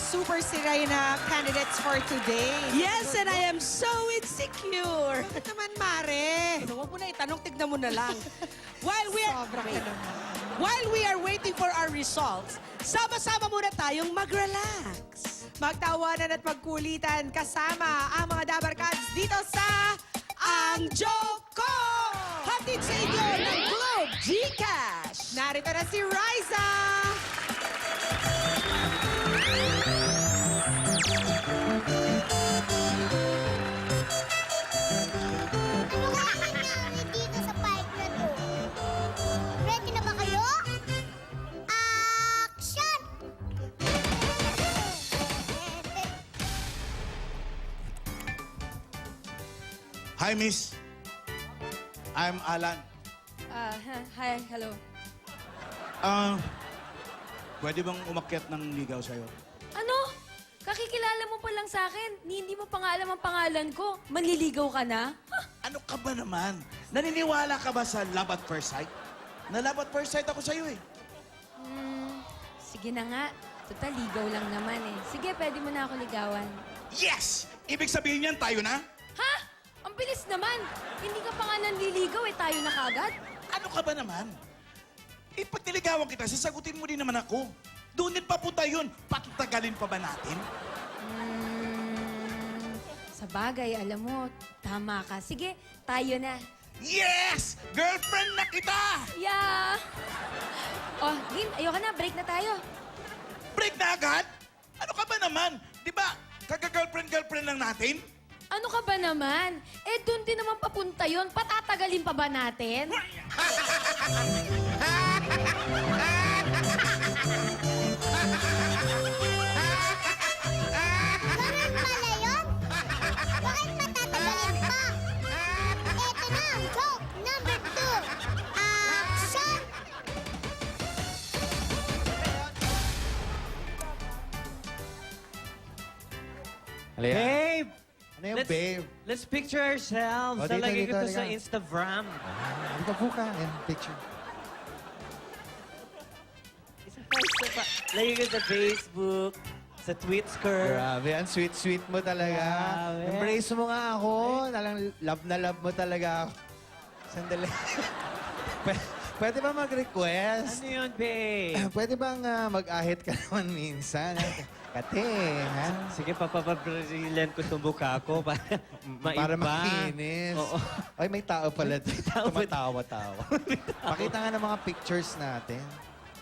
Super Sirena candidates for today. Yes, and I am so insecure. Bakit naman, Mare? Huwag mo na itanong, tignan mo na lang. While we are, Sobra ka wait. naman. While we are waiting for our results, sama-sama muna tayong mag-relax. Magtawanan at magkulitan kasama ang mga Dabarkads dito sa Ang Joke Ko! Hatid sa inyo ng Globe Gcash! Narito na si Riza! Ano kaya nangyari dito sa park na to? Ready na ba kayo? Action! Hi, miss. I'm Alan. Hi, hello. Pwede bang umakyat ng ligaw sa'yo? Ano? Kakikilala mo pa lang sa akin. Hindi mo pa nga alam ang pangalan ko. Manliligaw ka na? Ano ka ba naman? Naniniwala ka ba sa love at first sight? Na love at first sight ako sa'yo eh. Sige na nga. Total, ligaw lang naman eh. Sige, pwede mo na ako ligawan. Yes! Ibig sabihin niyan, tayo na? Ha? Ang bilis naman. Hindi ka pa nga nanliligaw eh. Tayo na kagad. Ano ka ba naman? Eh, pag niligawan kita, sasagutin mo din naman ako. Doon din papunta yun. Patatagalin pa ba natin? Sa bagay, alam mo, tama ka. Sige, tayo na. Yes! Girlfriend na kita! Yeah! Oh, Gin, ayoko na. Break na tayo. Break na agad? Ano ka ba naman? Di ba, kaga-girlfriend lang natin? Ano ka ba naman? Eh, doon din naman papunta yon. Patatagalin pa ba natin? Ganun pala yun? Bakit matatagalin pa? Eto na ang joke number 2. Action! Babe! Ano yung babe? Let's picture ourselves. O, dito, Lalagay dito, ko to halika. sa Instagram. Halika po ka. Ayan, picture. Lagay ko sa Facebook, sa Twitter. Grabe, ang sweet-sweet mo talaga. Grabe. Embrace mo nga ako. Talang love na love mo talaga ako. Sandali. Pwede ba mag-request? Ano yun, babe? Pwede bang mag-ahit ka naman minsan? Kate, ha? Sige, papapabrazilian ko itong buka ko para maiba. Para makinis. Oo. Ay, may tao pala. tao ba? Tumatawa-tawa. Pakita nga ng mga pictures natin.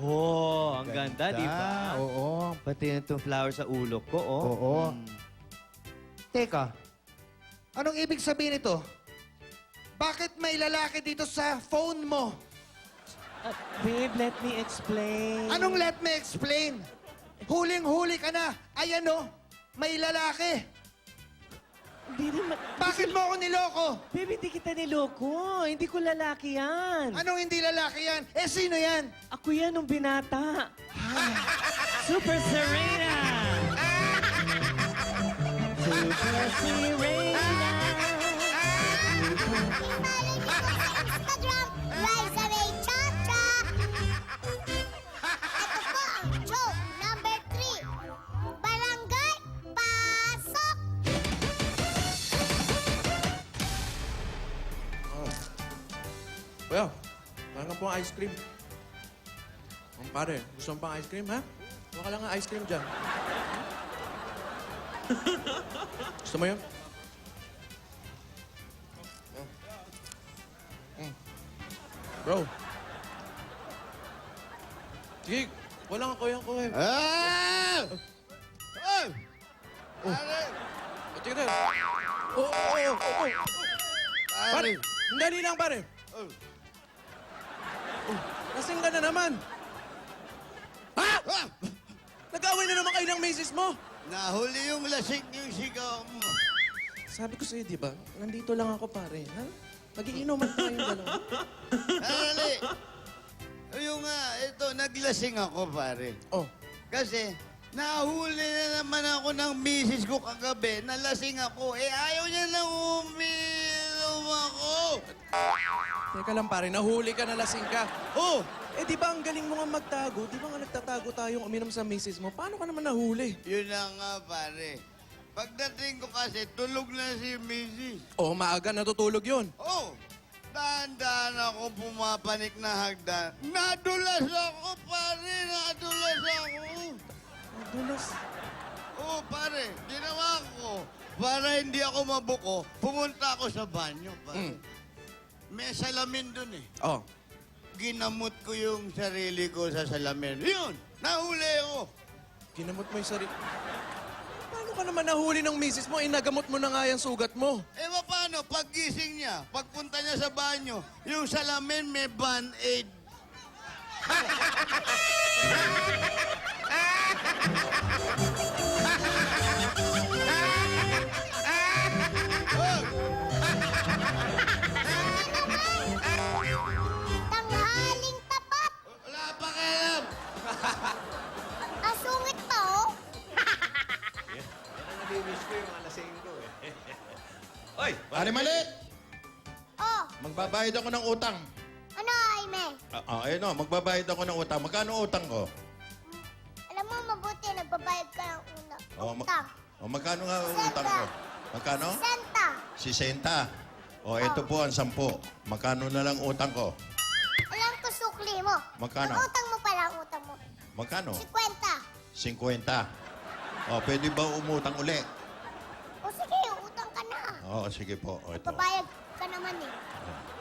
Oh, ang ganda, di ba? Oo. Pati itong flower sa ulo ko, oh. Oo. Teka, anong ibig sabihin ito? Bakit may lalaki dito sa phone mo? Babe, let me explain. Anong let me explain? Huling-huli ka na. Ayan o, may lalaki. Hindi naman. Bakit mo ako niloko? Babe, hindi kita niloko. Hindi ko lalaki yan. Anong hindi lalaki yan? Eh, sino yan? Ako yan nung binata. Super Serena! Super Serena! I-follow niyo po sa Instagram, Riza Ray Chacha. Ito po ang joke number 3. Barangay Pasok! Kuya, parang po ang ice cream. Ang pare, gusto mo pang ice cream, ha? Huwag ka lang ang ice cream dyan. Gusto mo yun? Bro. Sige, wala ka kuya ko eh. Ah! Oh! Sige na. Oo. Pare, dali lang pare. Oh, lasing ka na naman. Ha? Nag-away na naman kayo ng misis mo. Nahuli yung lasing yung sigaw mo. Sabi ko sa'yo, di ba? Nandito lang ako, pare. Ha? Mag-iinuman tayong dalawa. Dali! Yung nga, ito, naglasing ako, pare. Oh, Kasi, nahuli na naman ako ng misis ko kagabi. Nalasing ako. Eh, ayaw niya na uminom ako. Teka lang pare, nahuli ka na lasing ka. Oh, eh di ba ang galing mo nga magtago? Di ba nga nagtatago tayong uminom sa misis mo? Paano ka naman nahuli? Yun na nga, pare. Pagdating ko kasi, tulog na si Mrs. Oh, maaga natutulog yun. Oh, dahan-dahan ako pumapanik na hagdan. Nadulas ako, pare. Nadulas ako. Madulas. Oh, pare. Ginawa ko. Para hindi ako mabuko, pumunta ako sa banyo, pare. May salamin dun eh. Oh, Ginamot ko yung sarili ko sa salamin. Yun! Nahuli ako! ginamot mo yung sarili. Paano ka naman nahuli ng misis mo? Inagamot mo na nga yung sugat mo. Eh, paano? Paggising niya, pagpunta niya sa banyo, yung salamin may band-aid. Tanghaling tapat! Wala pa kailan! Asungit pa, oh! Pare Malit, Oh, magbabayad ako ng utang. ano, Aime? Ayun o, magbabayad ako ng utang. Magkano utang ko? Alam mo, mabuti, nagbabayad ka ng Oh, utang. magkano nga ang utang ko? Magkano? Senta. 60. O, ito po ang 10. Magkano na lang utang ko? Alam ko, sukli mo. Magkano? Ang utang mo pala, ang utang mo. Magkano? 50. 50. O, pwede ba umutang uli? O sige, utang ka na. Oo, sige po. O, ito. Babayad ka naman eh.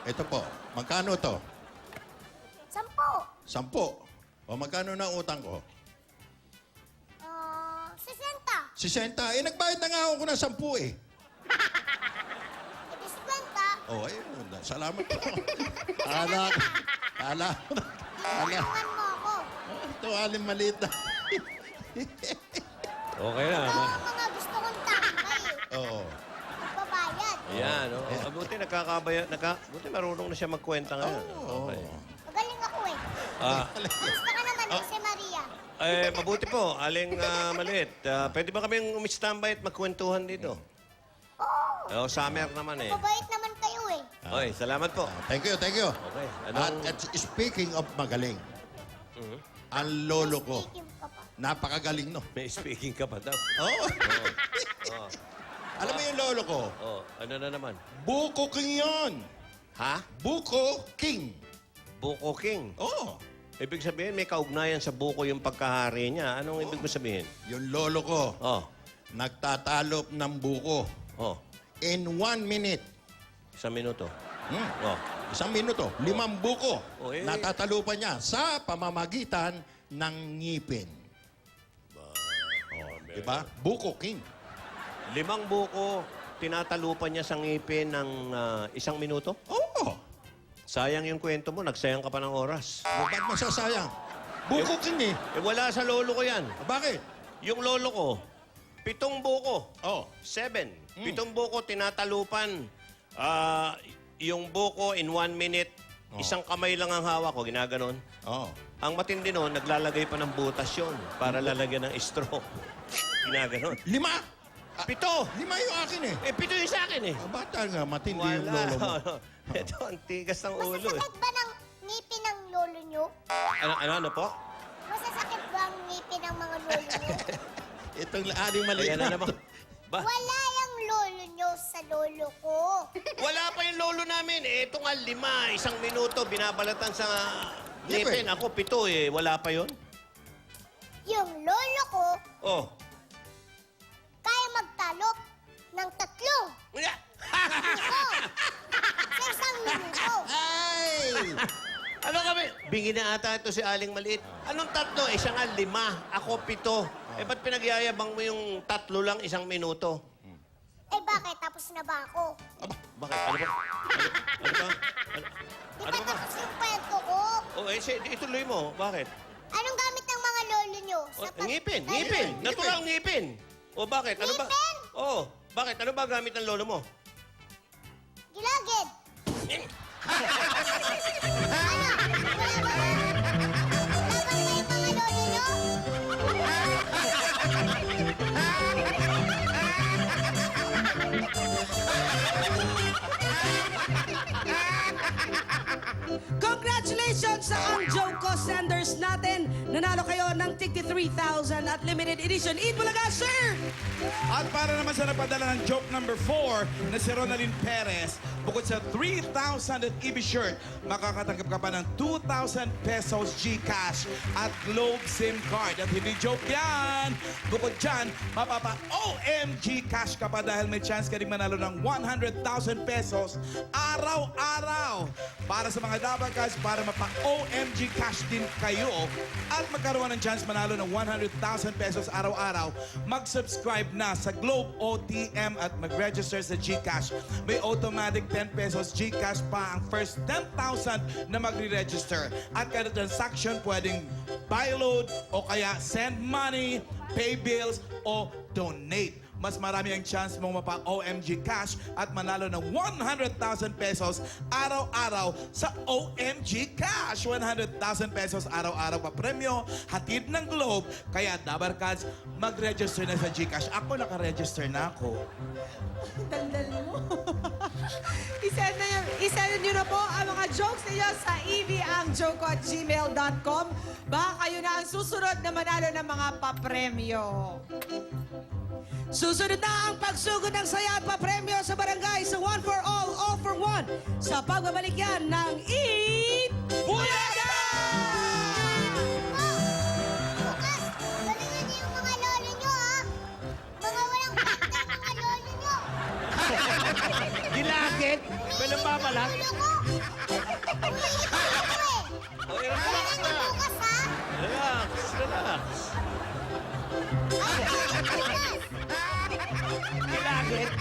Ito po. Magkano to? 10. 10. O, magkano na utang ko? 60. 60. Eh, nagbayad na nga ako ng 10 eh. Edi 50. Oh, ayun. Salamat po. Ala. Iwangan mo ako. Ito, alin maliit na. Okay na. Ito ang mga gusto kong tambay eh. Oo. Magbabayad. Ayan, oh. Buti buti marunong na siya magkwenta ngayon. Okay. Magaling ako eh. Ah, Gusto ka naman si Maria. mabuti po, Aling Maliit. Pwede ba kaming umistambay at magkwentuhan dito? Oo. Summer naman eh. Mabait naman kayo eh. Oy, salamat po. Thank you, thank you. Okay. At speaking of magaling, ang lolo ko, Speaking ka pa. napakagaling, no? May speaking ka pa daw. Oo. Alam mo yung lolo ko, Oh, ano na naman? Buko King yun. Ha? Buko King. Buko King. Oo. Ibig sabihin, may kaugnayan sa buko yung pagkahari niya. Anong ibig mo sabihin? Yung lolo ko, Oh, nagtatalop ng buko oh, in 1 minute. 1 minuto. Oh, 1 minuto, 5 buko. Oh, eh. Natatalupan niya sa pamamagitan ng ngipin. Diba? Buko King. 5 buko, tinatalupan niya sa ngipin ng 1 minuto? Oo. Sayang yung kwento mo, nagsayang ka pa ng oras. Ba't masasayang? Buko King eh. Wala sa lolo ko yan. Bakit? Yung lolo ko, 7 buko. Oh. 7. 7 buko, tinatalupan. Yung buko in 1 minute, isang kamay lang ang hawak ko, ginaganon. Oh. Ang matindi nun, naglalagay pa ng butas yun para lalagyan ng straw. Ginaganon. 5? 7! 5 yung akin eh. 7 yung sa akin eh. Bata nga, matindi yung lolo mo. Ito, ang tigas ng ulo eh. Masasakit ba ng ngipin ng lolo nyo? Ano po? Masasakit ba ang ngipin ng mga lolo nyo? Itong aling maliit Ayan na naman. Ba? Wala yung lolo nyo sa lolo ko. Wala pa yung lolo namin. Eh, ito nga 5. 1 minuto, binabalatan sa ngipin. Ako 7 eh. Wala pa yun. Yung lolo ko, Oh. kaya magtalop ng 3. Yeah. Sa isang minuto. Ay! Ano kami? Bingi na ata ito si Aling Maliit. Anong 3? Siya nga 5. Ako 7. Ba't pinagyayabang mo yung 3 lang 1 minuto? Eh bakit? Tapos na ba ako? Bakit? Ano ba? Ano ba? Di Ano ba ba? tapos yung kwento ko? Ituloy mo. Bakit? Anong gamit ng mga lolo nyo? Ngipin. Ay, Ngipin. Natural ngipin. O bakit? Ano ba? Ngipin? Oo. Bakit? Ano ba gamit ng lolo mo? Gilagid. Ano? Wala ba? Wala ba yung mga lolo nyo? Congratulations sa ang Joko senders natin. Nanalo kayo ng tigti 3,000 at limited edition. Eat Bulaga, sir! At para naman sa napadala ng joke number 4 na si Ronaldin Perez, bukod sa 3,000 at EB shirt, makakatanggap ka pa ng 2,000 pesos GCash at Globe SIM card. At hindi joke yan! Bukod dyan, mapapa-OMG cash ka pa dahil may chance ka rin manalo ng 100,000 pesos araw-araw. Para sa mga Dabarkads, para mapa-OMG cash din kayo at magkaroon ng chance manalo ng 100,000 pesos araw-araw, mag-subscribe na sa Globe OTM at mag-register sa GCash. May automatic 10 pesos GCash pa ang first 10,000 na magre-register. At kada transaction, pwedeng buy load o kaya send money, pay bills o donate. Mas marami ang chance mong mapa-OMG cash at manalo ng 100,000 pesos araw-araw sa OMG Cash. 100,000 pesos araw-araw pa premyo, hatid ng Globe. Kaya Dabarkads, mag-register na sa GCash. Ako naka-register na ako. Tandal mo. Isend nyo na po ang mga jokes ninyo sa evangjoke@gmail.com. Baka kayo na ang susunod na manalo ng mga papremyo. Susunod na ang pagsugod ng saya at papremyo sa barangay sa One for All for One sa pagbabalik yan ng Eat Bulaga! Bukas, galingan niyo yung mga lolo nyo, ha? Mga walang pakta yung mga lolo nyo. Gilagid? May nababalat? Ulo ko. Umiiyak ako, eh. Galingan niyo bukas, ha? Relax, relax. Ay, bukas. Gilagid?